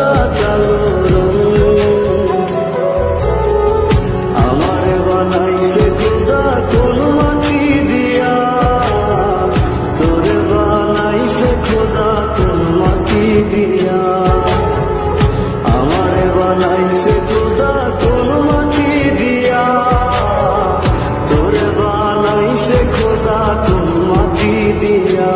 সাদা কালো রঙ। আমারে বানাইছে খোদা কোন মাটি দিয়া, তোরে বানাইছে খোদা কোন মাটি দিয়া। আমারে বানাইছে খোদা কোন মাটি দিয়া, তোরে বানাইছে খোদা কোন মাটি দিয়া।